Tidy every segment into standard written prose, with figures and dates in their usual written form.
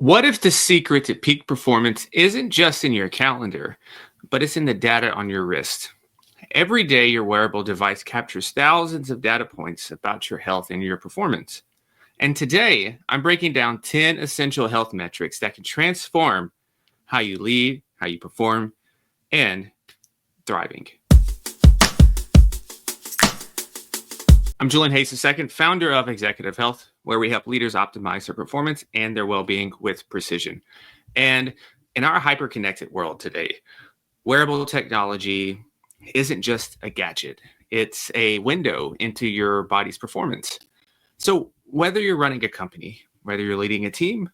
What if the secret to peak performance isn't just in your calendar, but it's in the data on your wrist? Every day, your wearable device captures thousands of data points about your health and your performance. And today, I'm breaking down 10 essential health metrics that can transform how you lead, how you perform, and thriving. I'm Julian Hayes II, founder of Executive Health, where we help leaders optimize their performance and their well-being with precision. And in our hyper-connected world today, wearable technology isn't just a gadget. It's a window into your body's performance. So whether you're running a company, whether you're leading a team,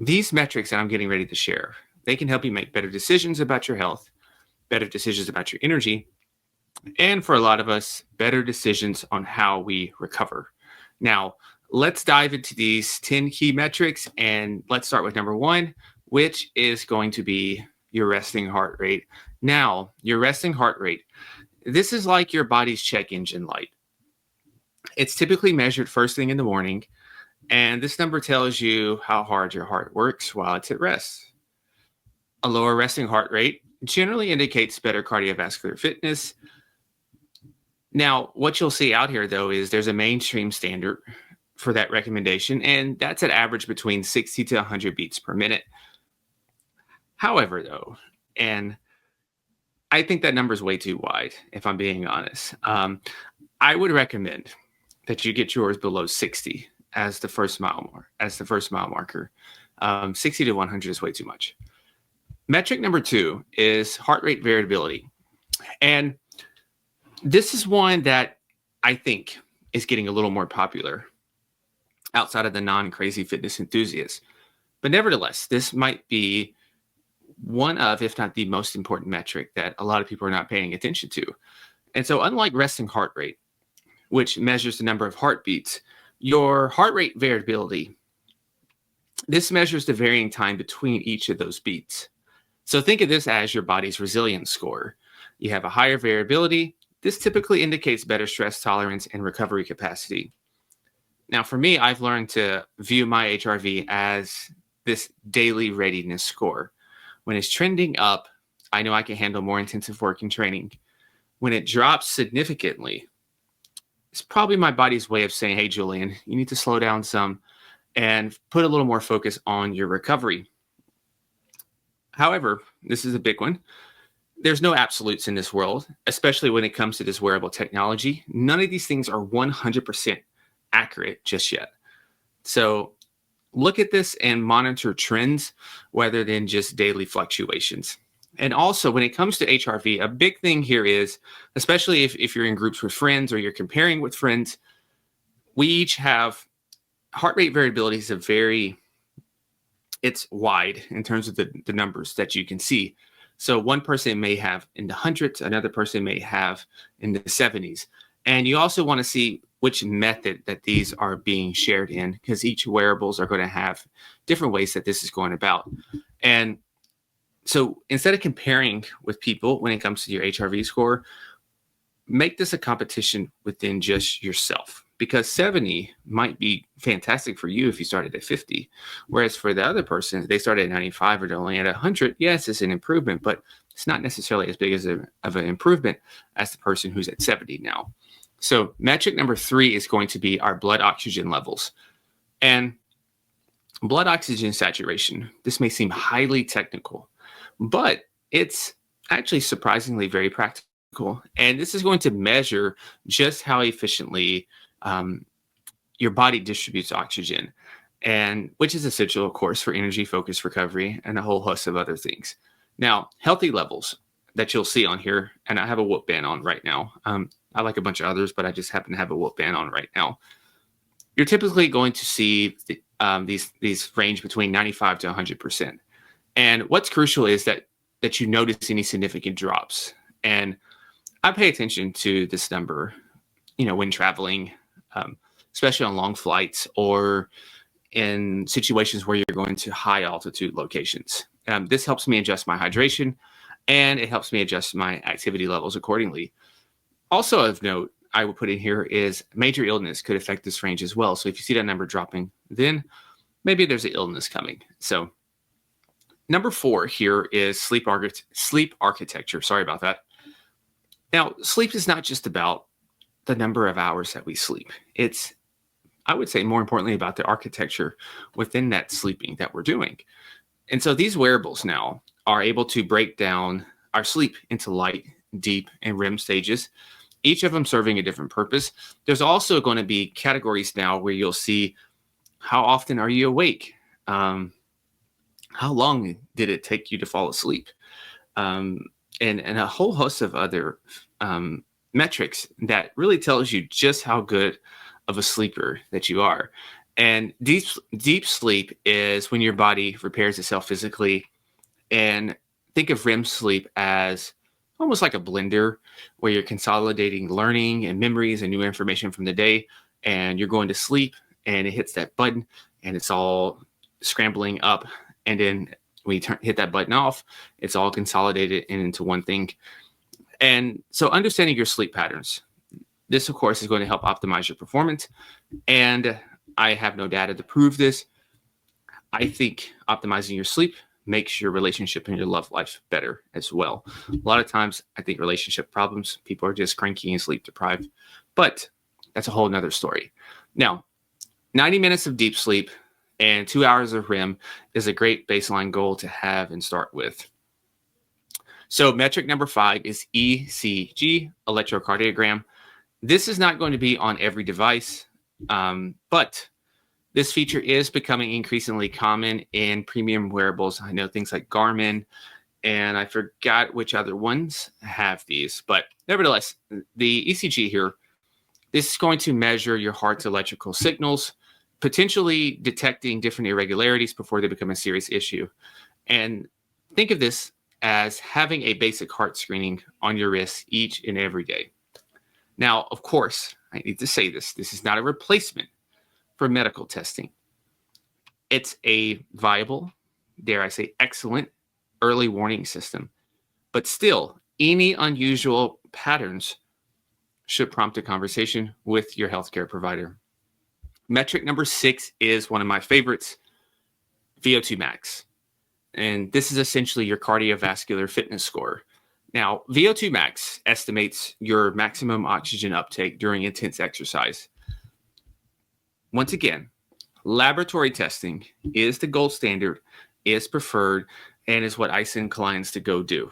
these metrics that I'm getting ready to share, they can help you make better decisions about your health, better decisions about your energy, and for a lot of us, better decisions on how we recover. Now, let's dive into these 10 key metrics, and let's start with number one, which is going to be your resting heart rate. Now, your resting heart rate, this is like your body's check engine light. It's typically measured first thing in the morning, and this number tells you how hard your heart works while it's at rest. A lower resting heart rate generally indicates better cardiovascular fitness. Now, what you'll see out here, though, is there's a mainstream standard for that recommendation, and that's an average between 60 to 100 beats per minute. However, though, and I think that number is way too wide, if I'm being honest, I would recommend that you get yours below 60 as the first mile marker. 60 to 100 is way too much. Metric number two is heart rate variability. And this is one that I think is getting a little more popular outside of the non-crazy fitness enthusiasts. But nevertheless, this might be one of, if not the most important metric that a lot of people are not paying attention to. And so unlike resting heart rate, which measures the number of heartbeats, your heart rate variability, this measures the varying time between each of those beats. So think of this as your body's resilience score. You have a higher variability. This typically indicates better stress tolerance and recovery capacity. Now, for me, I've learned to view my HRV as this daily readiness score. When it's trending up, I know I can handle more intensive work and training. When it drops significantly, it's probably my body's way of saying, hey, Julian, you need to slow down some and put a little more focus on your recovery. However, this is a big one. There's no absolutes in this world, especially when it comes to this wearable technology. None of these things are 100% accurate just yet. So look at this and monitor trends rather than just daily fluctuations. And also, when it comes to HRV, a big thing here is, especially if you're in groups with friends or you're comparing with friends, we each have heart rate variability is it's wide in terms of the numbers that you can see. So one person may have in the hundreds, another person may have in the 70s. And you also want to see which method that these are being shared in, because each wearables are going to have different ways that this is going about. And so instead of comparing with people when it comes to your HRV score, make this a competition within just yourself, because 70 might be fantastic for you if you started at 50. Whereas for the other person, they started at 95 or they're only at 100. Yes, it's an improvement, but it's not necessarily as big of an improvement as the person who's at 70 now. So metric number three is going to be our blood oxygen levels. And blood oxygen saturation, this may seem highly technical, but it's actually surprisingly very practical. And this is going to measure just how efficiently your body distributes oxygen, and which is essential, of course, for energy-focused recovery and a whole host of other things. Now, healthy levels that you'll see on here, and I have a Whoop band on right now. I like a bunch of others, but I just happen to have a Whoop band on right now. You're typically going to see these range between 95 to 100%. And what's crucial is that you notice any significant drops. And I pay attention to this number, when traveling, especially on long flights or in situations where you're going to high altitude locations. This helps me adjust my hydration, and it helps me adjust my activity levels accordingly. Also of note, I would put in here is major illness could affect this range as well. So if you see that number dropping, then maybe there's an illness coming. So number 4 here is sleep architecture. Sorry about that. Now, sleep is not just about the number of hours that we sleep. It's, I would say, more importantly, about the architecture within that sleeping that we're doing. And so these wearables now are able to break down our sleep into light, deep, and REM stages, each of them serving a different purpose. There's also going to be categories now where you'll see how often are you awake? How long did it take you to fall asleep? And a whole host of other metrics that really tells you just how good of a sleeper that you are. And deep sleep is when your body repairs itself physically. And think of REM sleep as almost like a blender where you're consolidating learning and memories and new information from the day, and you're going to sleep and it hits that button and it's all scrambling up. And then when you hit that button off, it's all consolidated into one thing. And so understanding your sleep patterns, this, of course, is going to help optimize your performance. And I have no data to prove this. I think optimizing your sleep makes your relationship and your love life better as well. A lot of times, I think relationship problems, people are just cranky and sleep deprived. But that's a whole nother story. Now, 90 minutes of deep sleep and 2 hours of REM is a great baseline goal to have and start with. So metric number 5 is ECG, electrocardiogram. This is not going to be on every device, but this feature is becoming increasingly common in premium wearables. I know things like Garmin, and I forgot which other ones have these, but nevertheless, the ECG here, this is going to measure your heart's electrical signals, potentially detecting different irregularities before they become a serious issue. And think of this as having a basic heart screening on your wrist each and every day. Now, of course, I need to say this is not a replacement for medical testing. It's a viable, dare I say, excellent early warning system. But still, any unusual patterns should prompt a conversation with your healthcare provider. Metric number 6 is one of my favorites, VO2 Max. And this is essentially your cardiovascular fitness score. Now, VO2 Max estimates your maximum oxygen uptake during intense exercise. Once again, laboratory testing is the gold standard, is preferred, and is what I send clients to go do.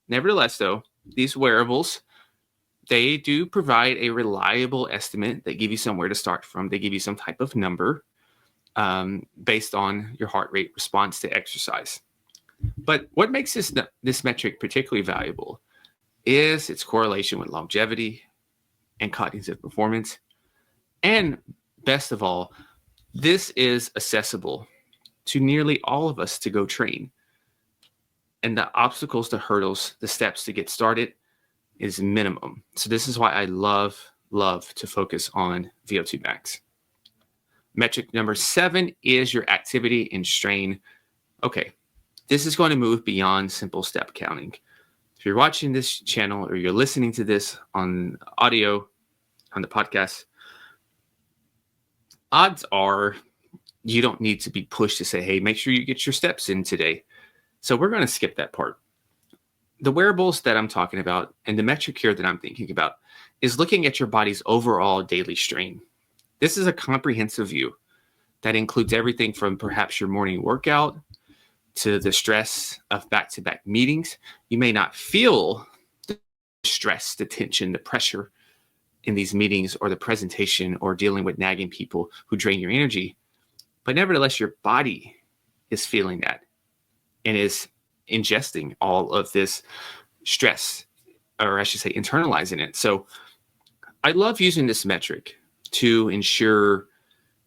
Nevertheless, though, these wearables, they do provide a reliable estimate. They give you somewhere to start from. They give you some type of number based on your heart rate response to exercise. But what makes this metric particularly valuable is its correlation with longevity and cognitive performance. And best of all, this is accessible to nearly all of us to go train. And the obstacles, the hurdles, the steps to get started is minimum. So this is why I love to focus on VO2 Max. Metric number 7 is your activity and strain. Okay, this is going to move beyond simple step counting. If you're watching this channel or you're listening to this on audio, on the podcast, odds are you don't need to be pushed to say, hey, make sure you get your steps in today. So we're going to skip that part. The wearables that I'm talking about and the metric here that I'm thinking about is looking at your body's overall daily strain. This is a comprehensive view that includes everything from perhaps your morning workout to the stress of back-to-back meetings. You may not feel the stress, the tension, the pressure in these meetings or the presentation or dealing with nagging people who drain your energy, but nevertheless, your body is feeling that and is ingesting all of this stress, or I should say internalizing it. So I love using this metric to ensure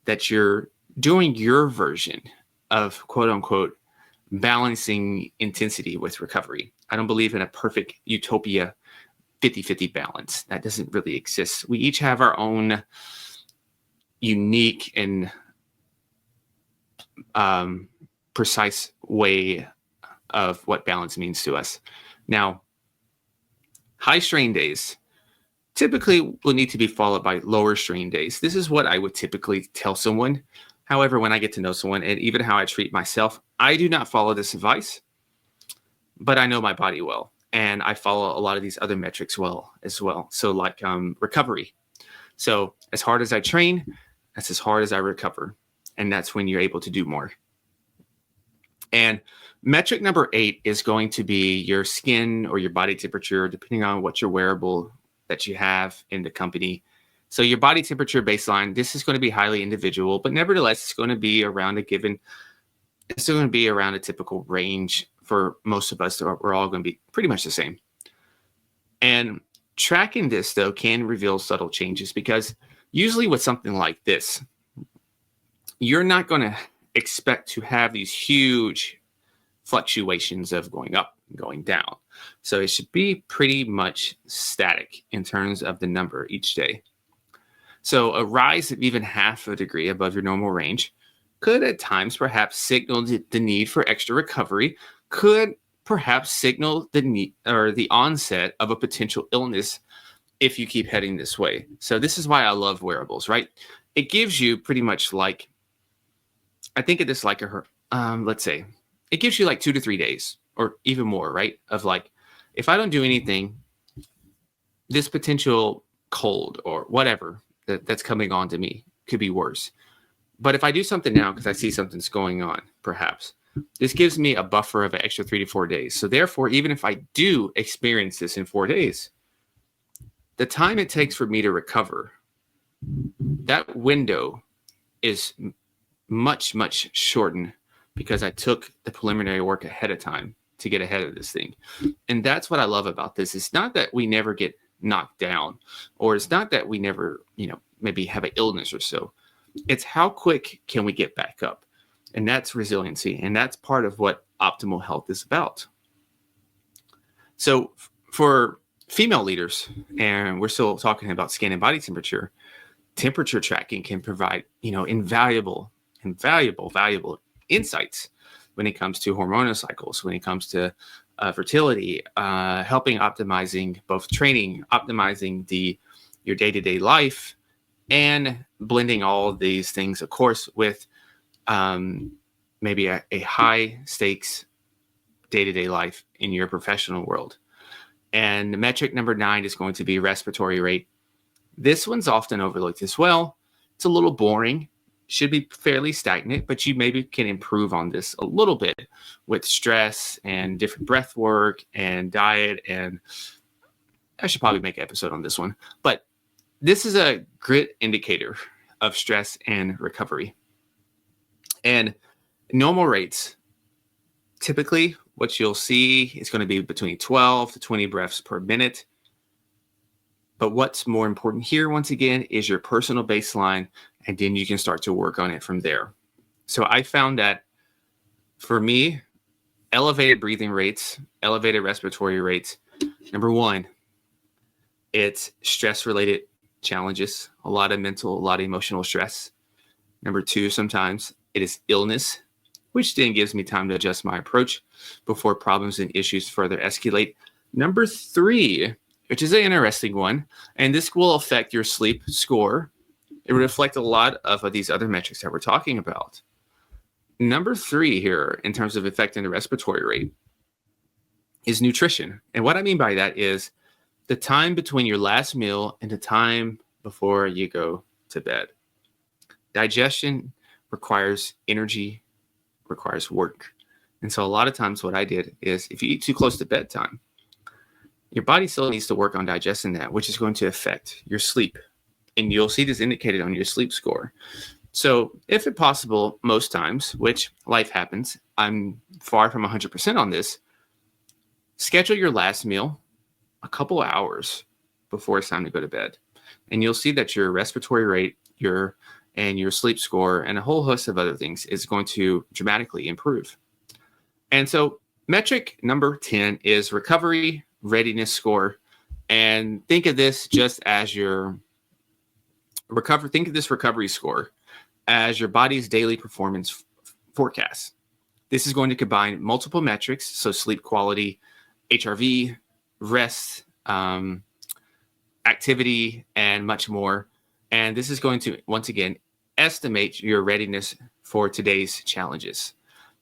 that you're doing your version of quote unquote balancing intensity with recovery. I don't believe in a perfect utopia 50-50 balance. That doesn't really exist. We each have our own unique and precise way of what balance means to us. Now, high strain days typically will need to be followed by lower strain days. This is what I would typically tell someone However, when I get to know someone and even how I treat myself, I do not follow this advice, but I know my body well. And I follow a lot of these other metrics well as well. So like recovery. So as hard as I train, that's as hard as I recover. And that's when you're able to do more. And metric number 8 is going to be your skin or your body temperature, depending on what your wearable that you have in the company. So your body temperature baseline, this is going to be highly individual, but nevertheless, it's going to be around it's going to be around a typical range for most of us. We're all going to be pretty much the same. And tracking this, though, can reveal subtle changes because usually with something like this, you're not going to expect to have these huge fluctuations of going up and going down. So it should be pretty much static in terms of the number each day. So a rise of even half a degree above your normal range could at times perhaps signal the need for extra recovery, could perhaps signal the need or the onset of a potential illness if you keep heading this way. So this is why I love wearables, right? It gives you pretty much like, I think of this like let's say, it gives you like 2 to 3 days or even more, right? Of like, if I don't do anything, this potential cold or whatever that's coming on to me could be worse. But if I do something now because I see something's going on, perhaps, this gives me a buffer of an extra 3 to 4 days. So therefore, even if I do experience this in 4 days, the time it takes for me to recover, that window is much, much shortened because I took the preliminary work ahead of time to get ahead of this thing. And that's what I love about this. It's not that we never get knocked down, or it's not that we never, maybe have an illness or so. It's how quick can we get back up? And that's resiliency. And that's part of what optimal health is about. So for female leaders, and we're still talking about skin and body temperature tracking can provide, invaluable insights when it comes to hormonal cycles, when it comes to fertility, helping optimizing both training, optimizing your day-to-day life, and blending all of these things, of course, with maybe a high stakes day-to-day life in your professional world. And metric number 9 is going to be respiratory rate. This one's often overlooked as well. It's a little boring, should be fairly stagnant, but you maybe can improve on this a little bit with stress and different breath work and diet. And I should probably make an episode on this one, but this is a great indicator of stress and recovery. And normal rates, typically what you'll see is going to be between 12 to 20 breaths per minute. But what's more important here, once again, is your personal baseline, and then you can start to work on it from there. So I found that for me, elevated breathing rates, elevated respiratory rates, number 1, it's stress-related challenges, a lot of mental, a lot of emotional stress. Number 2, sometimes it is illness, which then gives me time to adjust my approach before problems and issues further escalate. Number 3, which is an interesting one, and this will affect your sleep score. It will reflect a lot of these other metrics that we're talking about. Number 3 here, in terms of affecting the respiratory rate, is nutrition. And what I mean by that is the time between your last meal and the time before you go to bed. Digestion requires energy, requires work. And so a lot of times what I did is if you eat too close to bedtime, your body still needs to work on digesting that, which is going to affect your sleep. And you'll see this indicated on your sleep score. So if it's possible, most times, which life happens, I'm far from 100% on this, schedule your last meal a couple hours before it's time to go to bed. And you'll see that your respiratory rate, your sleep score, and a whole host of other things is going to dramatically improve. And so metric number 10 is recovery readiness score. And think of this just as your recovery score as your body's daily performance forecast. This is going to combine multiple metrics, so sleep quality, HRV, rest, activity, and much more. And this is going to, once again, estimate your readiness for today's challenges.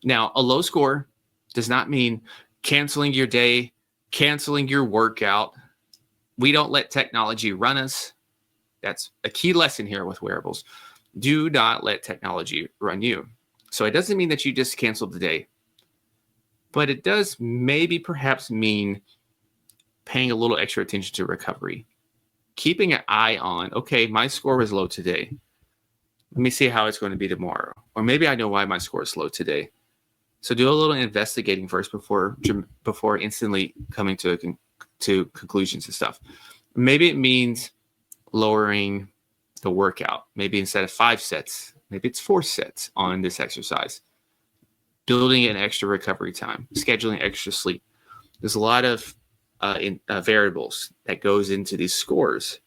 Now, a low score does not mean canceling your day, canceling your workout. We don't let technology run us. That's a key lesson here with wearables. Do not let technology run you. So it doesn't mean that you just canceled the day, but it does maybe perhaps mean paying a little extra attention to recovery. Keeping an eye on, okay, my score was low today. Let me see how it's going to be tomorrow. Or maybe I know why my score is low today. So do a little investigating first before instantly coming to conclusions and stuff. Maybe it means lowering the workout. Maybe instead of 5 sets, maybe it's 4 sets on this exercise. Building an extra recovery time, scheduling extra sleep. There's a lot of variables that goes into these scores.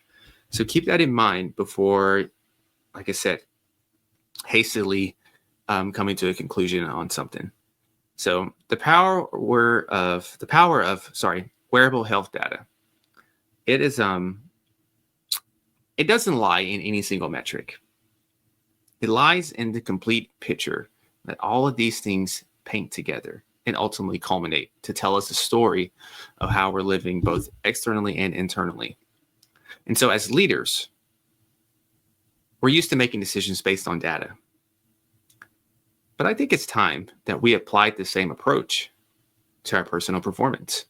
So keep that in mind before, like I said, hastily coming to a conclusion on something. So the power of wearable health data. It is it doesn't lie in any single metric. It lies in the complete picture that all of these things paint together and ultimately culminate to tell us a story of how we're living both externally and internally. And so as leaders, we're used to making decisions based on data. But I think it's time that we applied the same approach to our personal performance.